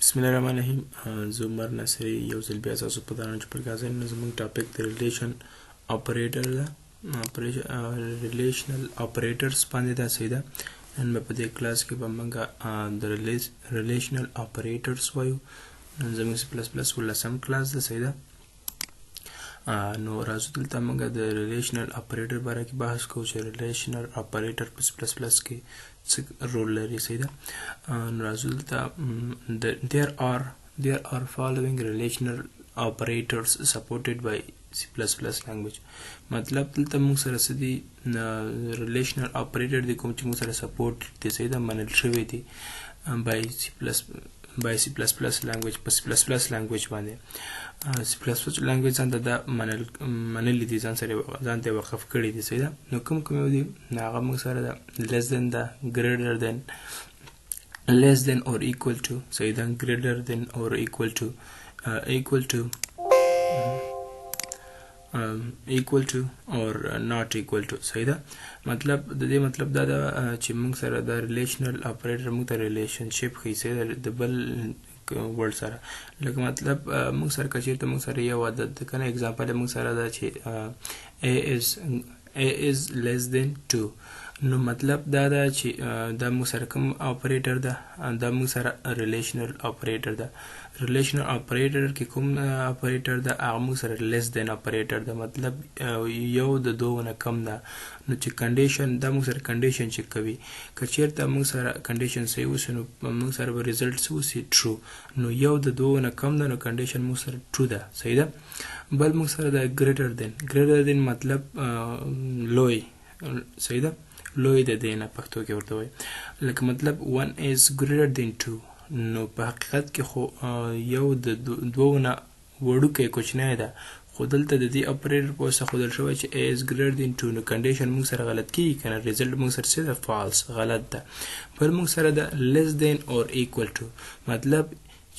بسم الله الرحمن الرحیم. زه عمر ناصري یو ځل بیا تاسو په دانه چې پرګازن زموږ ټاپک د ریلیشن اپریټر ده. ریلیشنل اپریټرز باندې دا څه ده. نن په دې کلاس کې به موږ د ریلیشنل اپریټرز وایو. زموږ سی پلس پلس ولسم کلاس ده څه ده. نو راځو دلته موږ د ریلیشنل اپریټر باره کې بحث کوو چې ریلیشنل اپریټر په پلس پلس کې څه رول لري څه ده. نو راځو دلته there are following relational operators supported by C++ language. مطلب دلته موږ سره څه دي ریلیشنل اپریټر دي کوم چې موږ سره سپورټ دي څه ده منل شوی دي by C++ language په C++ language باندې. C++ language ځان ته دا منلي دي ځان ته وقف کړي دي څه ده. نو کوم دي هغه موږ سره ده less than ده greater than less than or equal to صحیح ده greater than or equal to equal to or not equal to صحیح ده. مطلب د دې مطلب دا ده چې موږ سره د ریلیشنل اپریټر موږ ته ریلیشنشپ ښیي څه ده د بل ورډ سره. لکه مطلب موږ سره که چېرته موږ سره یو عدد ده که نه اګزامپل موږ سره ده چې a is less than 2. نو مطلب دا ده چې دا موږ سره کوم اپریټر ده دا موږ سره ریلیشنل اپریټر ده. ریلیشنل اپریټر کې کوم اپریټر ده هغه موږ سره لیس دین اپریټر ده. مطلب یو د دوه نه کم ده. نو چې کنډیشن دا موږ سره کنډیشن چک کوي که چېرته موږ سره کنډیشن صحیح وسي نو موږ سره به ریزلټ څه وسي ټرو. نو یو د دوه نه کم ده نو کنډیشن موږ سره ټرو ده صحیح ده. بل موږ سره ده ګریټر دین مطلب لوی صحیح ده لوی د دې نه پښتو کې ورته وایي. لکه مطلب 1 is greater than 2. نو په حقیقت کې خو یو د دوه نه وړوکی کوچنی ده خو دلته د دې اپریټر په واسطه ښودل شوی چې a is greater than 2. نو کنډیشن موږ سره غلط کېږي که نه ریزلټ موږ سره څه ده فالس غلط ده. بل موږ سره ده less than or equal to مطلب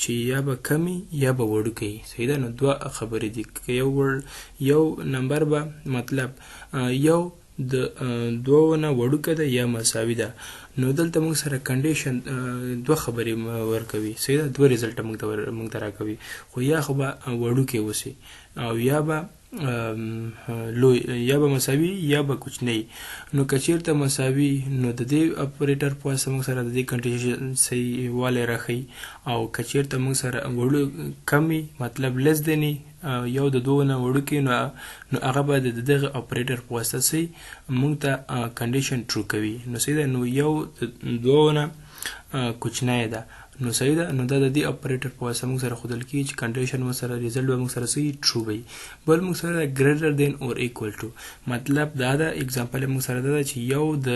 چې یا به کمی یا به وړوکی صحیح ده. نو دوه خبرې دي که یو نمبر به مطلب یو د دوه نه وړوکه ده یا مساوي ده. نو دلته موږ سره کنډیشن دوه خبرې ورکوي صحیح ده دوه ریزلټ موږ ته راکوي خو یا خو به وړوکی وسي او یا به لوی یا به مساوي یا به کوچنی. نو که چېرته مساوي نو د دې اپریټر په واسطه موږ سره د دې کنډیشن صحیح والی راښیي او که چېرته موږ سره کمی مطلب لیس دیني یو د دوه نه وړوکی نو هغه به د دغه اپریټر په واسطه صحیح موږ ته کنډیشن ټرو کوي. نو صحیح ده نو یو د دوه نه کوچنی ده نو صحیح ده. نو دا د دې اپریټر په واسطه موږ سره ښودل کېږي چې کنډیشن موږ سره ریزلټ به موږ سره صحیح ټرو وي. بل موږ سره ګریټر دین اور ایکول ټو مطلب دا ده اګزامپل موږ سره دا ده چې یو د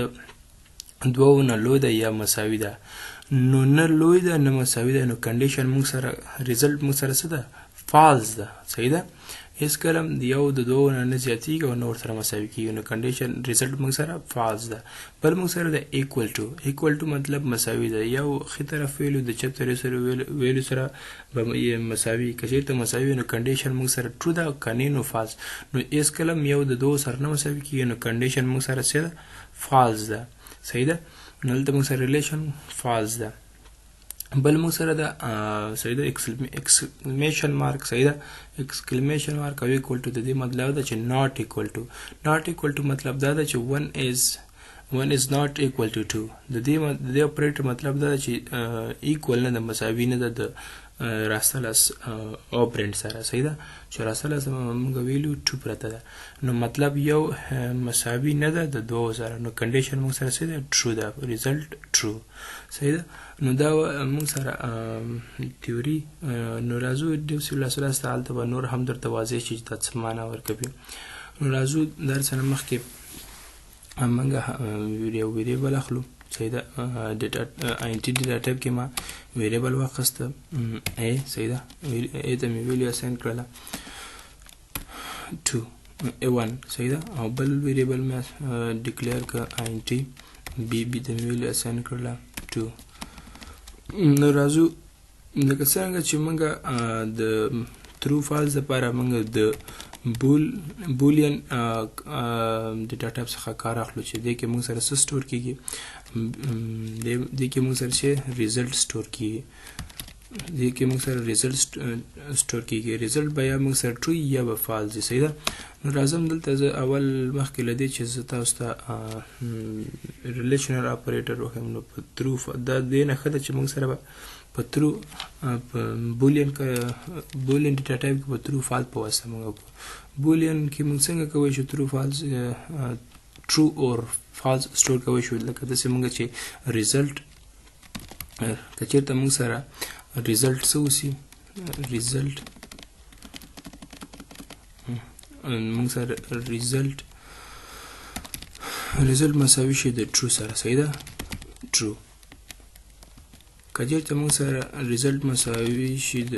دوه نه لوی ده یا مساوي ده. نو نه لوی ده نه مساوي ده نو کنډیشن موږ سره ریزلټ موږ سره څه ده فالس ده صحیح ده. هیڅ کله یو د دوه نه زیاتېږي او نه ورسره مساوي کېږي نو کنډیشن ریزلټ موږ سره فالس ده. بل موږ سره د ایکول ټو مطلب مساوي ده. یو ښي طرف ویلو د چپ طرف سره ویلو سره به مساوي که چېرته مساوي نو کنډیشن موږ سره ټرو ده که نه نو فالس. نو هیڅ کله یو د دوه سره نه مساوي کېږي نو کنډیشن موږ سره څه ده فالس ده صحیح ده. نو دلته موږ سره ریلیشن فالس ده. بل موږ سره ده صحیح ده ایکسکلمیشن مارک صحیح ده ایکسکلمیشن مارک او ایکول ټو د دې مطلب ده چې ناٹ ایکول ټو مطلب دا ده چې 1 is not equal to 2. د دې اپریټر مطلب دا ده چې ایکول نه ده مساوي نه ده د راستلاس اپرینټ سره صحیح ده چې راستلاس موږ ویلو 2 پرته ده. نو مطلب یو مساوي نه ده د دوه سره نو کنډیشن موږ سره څه ده ټرو ده ریزلټ ټرو صحیح ده. نو دا موږ سره تیوري. نو راځو ډیو سی لاس ته هلته به نور هم درته واضح شي چې دا څه معنا ورکوي. نو راځو درس نه مخکې موږ یو ویریبل اخلو صحیح ده انټي ډیټا ټایپ کې ما ویریبل واخیسته a صحیح ده a ته مې ویلیو اساین کړله 2 a1 صحیح ده او بل ویریبل مې ډیکلیئر کړه انټي b ته مې ویلیو اساین کړله 2. نو راځو لکه څنګه چې موږ د ترو فالس لپاره موږ د بولیان ډیټا ټایپ څخه کار اخلو چې دې کې موږ سره څه سټور کیږي دې کې موږ سره چې ریزلټ سټور کیږي دې کې موږ سره ریزلټ سٹور کیږي ریزلټ به یا موږ سره ټرو یا به فالس صحیح ده نو راځم دلته زه اول مخکې لدی چې زه تاسو ته ریلیشنل اپریټر وښیم نو په ترو دا دې نه ښه ده چې موږ سره به په ترو بولین ډیټا ټایپ کې په ترو فالس په واسطه موږ بولین کې موږ څنګه کوی شو ترو فالس ټرو اور فالس سٹور کوی شو لکه داسې موږ چې ریزلټ که چېرته موږ سره ریزلټ څه وسي ریزلټ موږ سره ریزلټ مساوي شي د ټرو سره صحیح ده ټرو که چېرته موږ سره ریزلټ مساوي شي د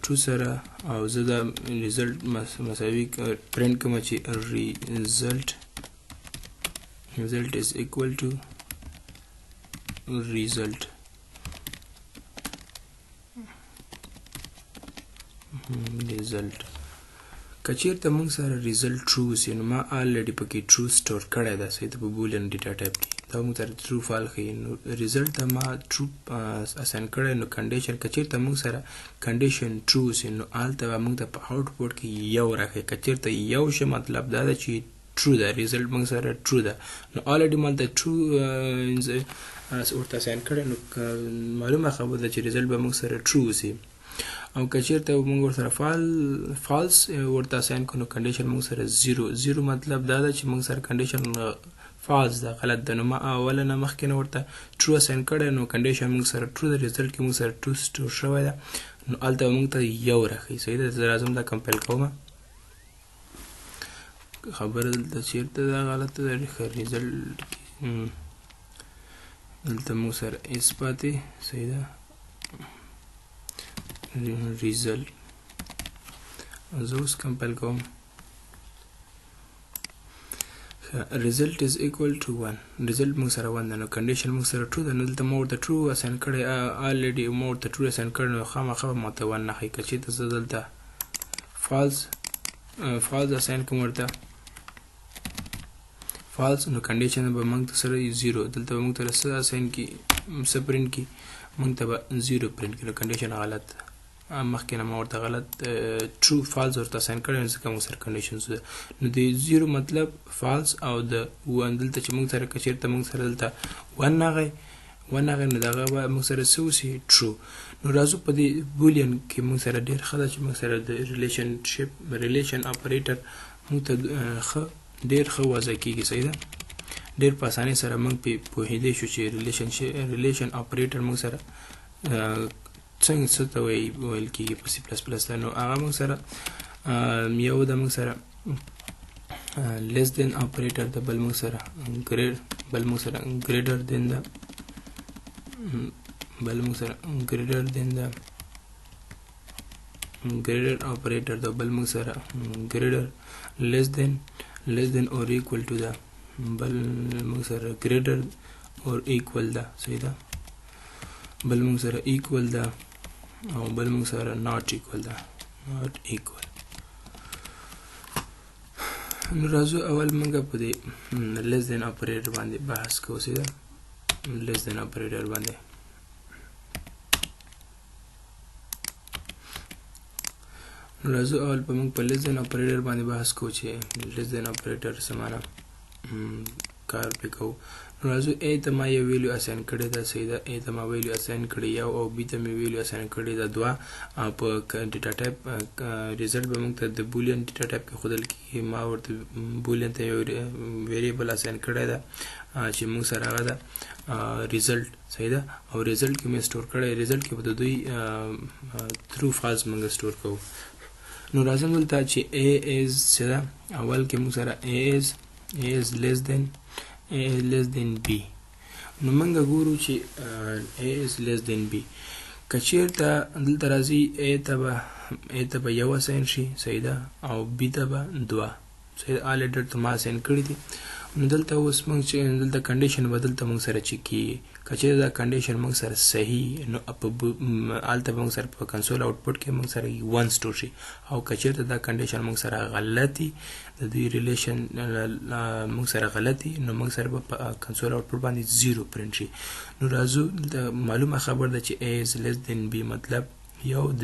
ټرو سره او زه دا ریزلټ مساوي پرنټ کوم چې result is equal to result کچیرته موږ سره ریزلټ ټرو وسي نو ما الریډي پکې ټرو سٹور کړی ده صحیح ده په بولین ډیټا ټایپ کې دا موږ سره ټرو فال ښیي نو ریزلټ ته ما ټرو اساین کړی نو کنډیشن کچیرته موږ سره کنډیشن ټرو وسي نو هلته به موږ ته په آوټپوټ کې یو راښیي کچیرته یو شه مطلب دا ده چې ټرو ده ریزلټ موږ سره ټرو ده نو الریډي ما د ټرو ورته اساین کړی نو معلومه خبره ده چې ریزلټ به موږ سره ټرو وسي او که چېرته موږ ورسره فالس ورته اساین کړو نو کنډیشن موږ سره زیرو مطلب دا ده چې موږ سره کنډیشن فالس ده غلط ده نو ما اوله نه مخکې نه ورته ټرو اساین کړی نو کنډیشن موږ سره ټرو ده ریزلټ کې موږ سره ټرو سټور شوی ده نو هلته موږ ته یو راښیي صحیح ده زه راځم دا کمپایل کومه خبره دلته چېرته ده غلطه ده ریزلټ دلته موږ سره اس پاتې صحیح ده result زه اوس کمپایل کوم result is equal to 1 result موږ سره 1 ده نو کنډیشن موږ سره ټرو ده نو دلته ما ورته ټرو اساین کړی الریډي ما ورته ټرو اساین کړی نو خامخا به ماته 1 نه ښیي که چېرته زه دلته فالس اساین کوم ورته فالس نو کنډیشن به موږ ته سره زیرو دلته به موږ ته څه اساین کړي څه پرنټ کړي موږ ته به زیرو پرنټ کړي نو کنډیشن غلط مخکې نه ما ورته غلط ټرو فالس ورته اساین کړی نو ځکه موږ سره کنډیشن ده نو د زیرو مطلب فالس او د ون دلته چې موږ سره که چېرته موږ سره دلته ون راغی نو دغه به موږ سره څه وسي ټرو نو راځو په دې بولین کې موږ سره ډېر ښه ده چې موږ سره د ریلیشن اپریټر موږ ته ډېر ښه وضع کېږي صحیح ده ډېر په اسانۍ سره موږ پې پوهېدی شو چې ریلیشن اپریټر موږ سره څنګه څه ته ویل کېږي په سی پلس پلس نو هغه موږ سره یو د موږ سره لیس دین اپریټر د بل موږ سره ګریډر دین د بل موږ سره ګریډر اپریټر د بل موږ سره ګریډر لیس دین اور ایکول ټو ده بل موږ سره ګریډر اور ایکول ده صحیح ده بل موږ سره ایکول ده او بل موږ سره ناٹ ایکول ده نو راځو اول موږ په دې لیس دین اپریټر باندې بحث کوو صحیح ده لیس دین اپریټر باندې نو راځو اول په موږ په لیس دین اپریټر باندې بحث کوو چې لیس دین اپریټر څه معنا کار پې کوو نو راځو ا ته ما یو ویلیو اساین کړی ده صحیح ده ا ته ما ویلیو اساین کړی یو او بي ته مې ویلیو اساین کړی ده دوه او په ډیټا ټایپ ریزلټ به موږ ته د بولین ډیټا ټایپ کې ښودل کېږي ما ورته بولین ته یو ویریبل اساین کړی ده چې موږ سره هغه ده ریزلټ صحیح ده او ریزلټ کې مې سټور کړی ریزلټ کې به د دوی ترو فالس موږ سټور کوو نو راځم دلته چې ا از څه ده اول کې موږ سره ا از less than b نو موږ ګورو چې a is less than b که چېرته دلته راځي a ته به یو اساین شي صحیح ده او b ته به دوه صحیح ده الریډي ته ما اساین کړي دي نو دلته اوس موږ چې دلته کنډیشن به دلته موږ سره چیک کېږي که چېرته دا کنډیشن موږ سره صحیح نو هلته به موږ سره په کنسول آوټپوټ کې موږ سره 1 سټور شي او که چېرته دا کنډیشن موږ سره غلطي د دوی ریلیشن موږ سره غلطي نو موږ سره به په کنسول آوټپوټ باندې 0 پرنټ شي نو راځو دلته معلومه خبر ده چې a is less than b مطلب یو د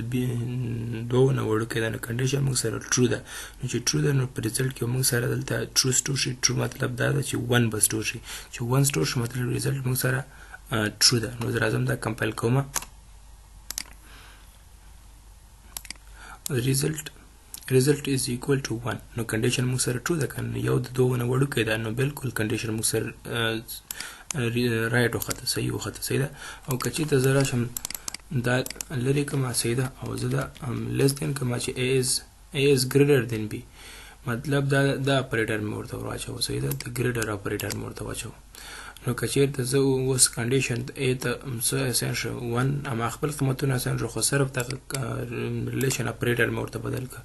دوه نه وړوکی ده نو کنډیشن موږ سره ټرو ده نو چې ټرو ده نو په ریزلټ کې موږ سره دلته ټرو سټور شي ټرو مطلب دا ده چې 1 به سټور شي چې 1 سټور شي مطلب ریزلټ موږ سره ټرو ده نو زه راځم دا کمپایل کوم result is equal to 1 نو کنډیشن موږ سره ټرو ده کنه یو د دوه نه وړوکی ده نو بالکل کنډیشن موږ سره رائټ وخته صحیح وخته صحیح ده او که چېرته زه راشم دا لرې کړم صحیح ده او زه دا لیس دین کړم چې a is greater than b مطلب دا اپریټر مې ورته واچوه صحیح ده د ګریډر اپریټر مې ورته واچوه نو که چېرته زه اوس کنډیشن a ته څه اساین شو 1 اما خپل قیمتونه اساین شو خو صرف دغه ریلیشن اپریټر مې ورته بدل کړه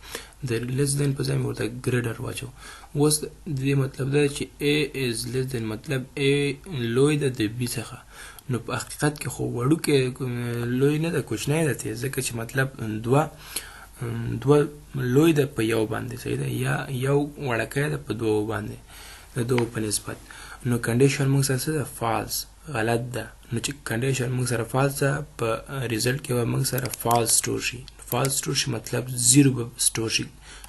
د لیس دین په ځای مې ورته ګریډر واچوه اوس د دې مطلب دا چې a is less than مطلب a لوی ده د b څخه نو په حقیقت کې خو وړوکی لوی نه ده کوچنی ده ځکه چې مطلب دوه لوی ده په یو باندې صحیح ده یا یو وړکی ده په دوه باندې د دوه په نسبت نو کنډیشن موږ سره څه ده فالس غلط ده نو چې کنډیشن موږ سره فالس ده په ریزلټ کې به موږ سره فالس سټور شي فالس سټور شي مطلب 0 به سټور شي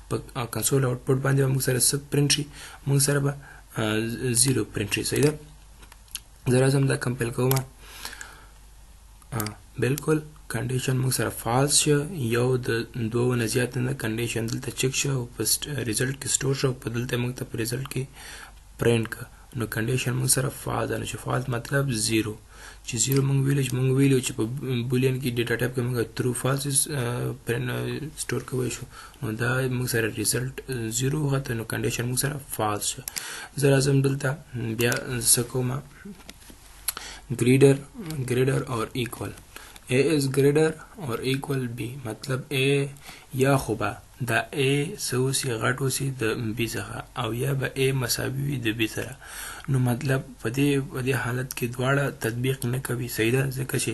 په کنسول آوټپوټ باندې به موږ سره څه پرنټ شي موږ سره به 0 پرنټ شي صحیح ده زه راځم دا کمپایل کوم بالکل کنډیشن موږ سره فالس شو یو د دوه نه زیات نه کنډیشن دلته چک شو په ریزلټ کې سټور شو په دلته موږ ته په ریزلټ کې پرنټ کړ نو کنډیشن موږ سره فالس ده نو چې فالس مطلب 0 چې 0 موږ ویلو چې په بولین کې ډیټا ټایپ کې موږ ترو فالس سټور کوی شو نو دا موږ سره ریزلټ 0 وخته نو کنډیشن موږ سره فالس شو زه راځم دلته بیا څه کوم greater or equal a is greater or equal b مطلب a یا خو به دا a سوسی غټ وسی د b څخه او یا به a مساوي وي د b سره نو مطلب په دې حالت کې دواړه تطبیق نه کوي صحیح ده ځکه چې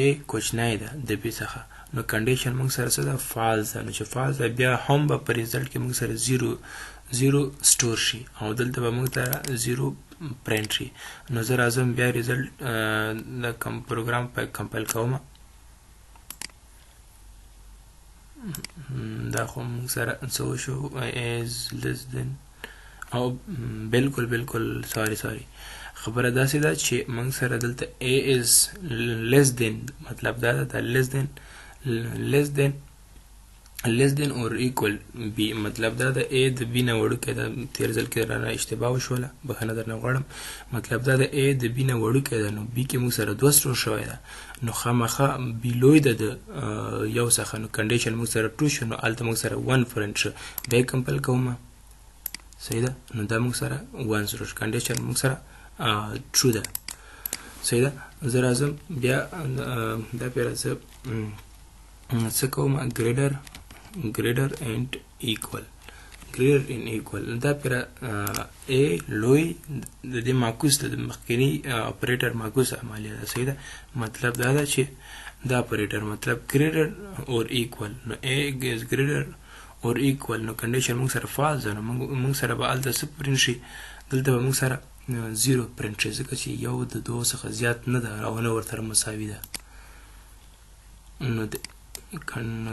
a کوچنی ده د b څخه نو کنډیشن موږ سره څه ده فالس ده نو چې فالس ده بیا هم به په ریزلټ کې موږ سره 0 سټور شي او دلته به موږ ته 0 پرنټ شي نو زه راځم بیا ریزلټ د پروګرام په کمپایل کوم دا خو موږ سره څه وشو is less than او بالکل سوري خبره داسې ده چې موږ سره دلته a is less than مطلب دا ده less than or equal b مطلب دا د a د b نه وړوکی ده تیر ځل کې رانه اشتباه وشوله بخښنه درنه غواړم مطلب دا د a د b نه وړوکی ده نو b کې موږ سره 2 سټور شوی ده نو خامخا b لوی ده د یو څخه نو کنډیشن موږ سره 2 شو نو هلته موږ سره 1 پرنټ شو بیا کمپایل کوم صحیح ده نو دا موږ سره 1 سټور کنډیشن موږ سره ټرو ده صحیح ده زه راځم بیا دا پیره څه کوم greater and equal دا پیره a لوی د دې معکوس د مخکینی اپریټر معکوس عملیه ده صحیح ده مطلب دا ده چې دا اپریټر مطلب greater or equal نو a is greater or equal نو کنډیشن موږ سره فالس ده نو موږ سره به هلته څه پرنټ شي دلته به موږ سره 0 پرنټ شي ځکه چې یو د دوه څخه زیات نه ده او نه ورسره مساوي ده نو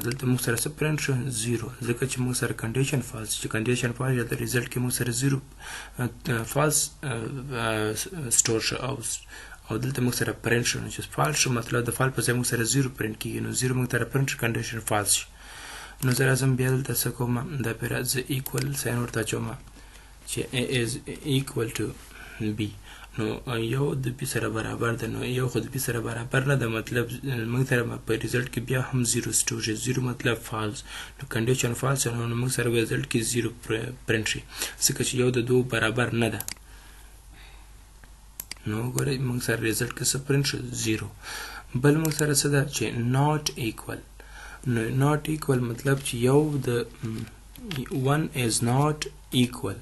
دلته موږ سره څه پرنټ شو 0 ځکه چې موږ سره کنډیشن فالس چې کنډیشن فالس یا د ریزلټ کې موږ سره 0 فالس سټور شو او دلته موږ سره پرنټ شو چې فالس شو مطلب د فال په ځای موږ سره 0 پرنټ کیږي نو 0 موږ سره پرنټ کنډیشن فالس شي نو زه راځم بیا دلته څه کوم دا پیره زه ایکول ساین ورته اچوم چې a is equal to b نو یو د b سره برابر ده نو یو خو د b سره برابر نه ده مطلب موږ سره په ریزلټ کې بیا هم 0 سټور شي 0 مطلب فالس نو کنډیشن فالس نو موږ سره ریزلټ کې 0 پرنټ شي ځکه چې یو د دوه برابر نه ده نو ګورئ موږ سره ریزلټ کې څه پرنټ شو 0 بل موږ سره څه ده چې not equal نو not equal مطلب چې یو د 1 is not equal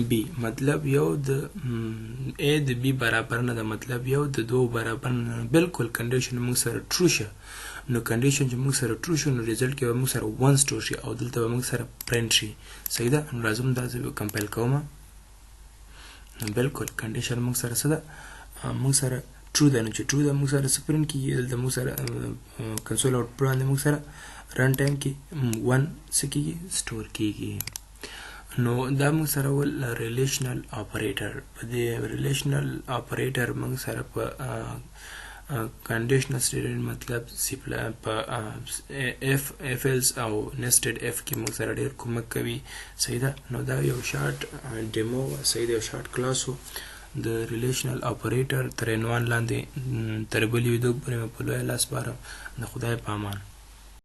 b مطلب یو د a د b برابر نه ده مطلب یو د دوه برابر نه بالکل کنډیشن موږ سره ټرو شه نو کنډیشن چې موږ سره ټرو شو نو ریزلټ کې به موږ سره 1 سټور شي او دلته به موږ سره پرنټ شي صحیح ده نو لازم دا زه کمپایل کوم بالکل کنډیشن موږ سره څه ده موږ سره true ده نو چې true ده موږ سره څه print کیږي دلته موږ سره console output باندې موږ سره run time کې 1 څه کیږي store کیږي نو دا موږ سره ول relational operator په دې relational operator موږ سره په conditional statement مطلب سی په if else او nested if کې موږ سره ډېر کومک کوي صحیح ده نو دا یو شارټ ډیمو صحیح ده یو شارټ کلاس و د ریلیشنل اپریټر تر عنوان لاندې تر بلې ویډیو پورې مې په لوی لاس سپارم د خدای په امان